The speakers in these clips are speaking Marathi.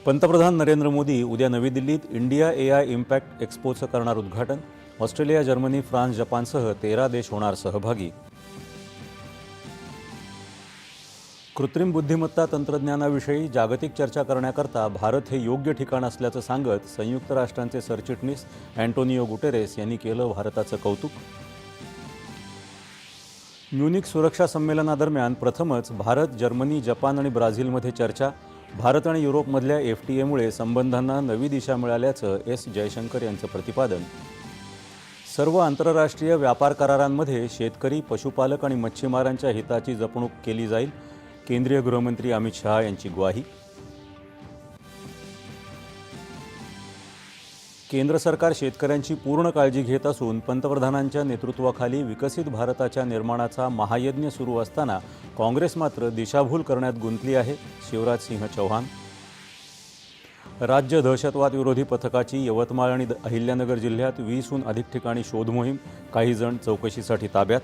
पंतप्रधान नरेंद्र मोदी उद्या नवी दिल्लीत इंडिया AI इम्पॅक्ट एक्स्पोचं करणार उद्घाटन। ऑस्ट्रेलिया, जर्मनी, फ्रान्स, जपानसह 13 देश होणार सहभागी। कृत्रिम बुद्धिमत्ता तंत्रज्ञानाविषयी जागतिक चर्चा करण्याकरता भारत हे योग्य ठिकाण असल्याचं सांगत संयुक्त राष्ट्रांचे सरचिटणीस अँटोनियो गुटेरेस यांनी केलं भारताचं कौतुक। म्युनिक सुरक्षा संमेलनादरम्यान प्रथमच भारत, जर्मनी, जपान आणि ब्राझीलमध्ये चर्चा। भारत आणि युरोपमधल्या FTAमुळे संबंधांना नवी दिशा मिळाल्याचं एस जयशंकर यांचं प्रतिपादन। सर्व आंतरराष्ट्रीय व्यापार करारांमध्ये शेतकरी, पशुपालक आणि मच्छीमारांच्या हिताची जपणूक केली जाईल, केंद्रीय गृहमंत्री अमित शहा यांची ग्वाही। केंद्र सरकार शेतकऱ्यांची पूर्ण काळजी घेत असून पंतप्रधानांच्या नेतृत्वाखाली विकसित भारताच्या निर्माणाचा महायज्ञ सुरू असताना काँग्रेस मात्र दिशाभूल करण्यात गुंतली आहे, शिवराज सिंह चौहान। राज्य दहशतवाद विरोधी पथकाची यवतमाळ आणि अहिल्यानगर जिल्ह्यात 20हून अधिक ठिकाणी शोध मोहीम, काही जण चौकशीसाठी ताब्यात।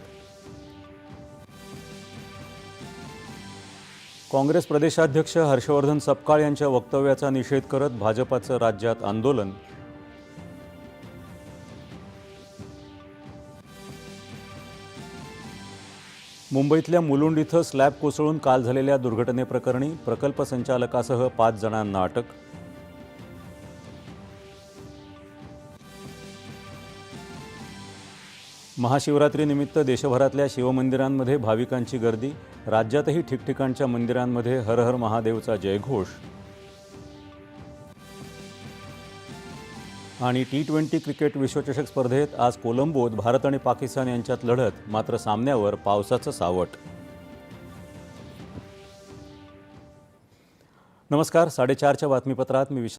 काँग्रेस प्रदेशाध्यक्ष हर्षवर्धन सपकाळ यांच्या वक्तव्याचा निषेध करत भाजपाचं राज्यात आंदोलन। मुंबईतल्या मुलुंड इथं स्लॅब कोसळून काल झालेल्या दुर्घटनेप्रकरणी प्रकल्प संचालकासह 5 जणांना अटक। महाशिवरात्रीनिमित्त देशभरातल्या शिवमंदिरांमध्ये भाविकांची गर्दी। राज्यातही ठिकठिकाणच्या मंदिरांमध्ये हर हर महादेवचा जयघोष। आणि T20 क्रिकेट विश्वचषक स्पर्धेत आज कोलंबोत भारत आणि पाकिस्तान यांच्यात लढत, मात्र सामन्यावर पावसाचं सावट। नमस्कार, 4:30च्या बातमीपत्रात मी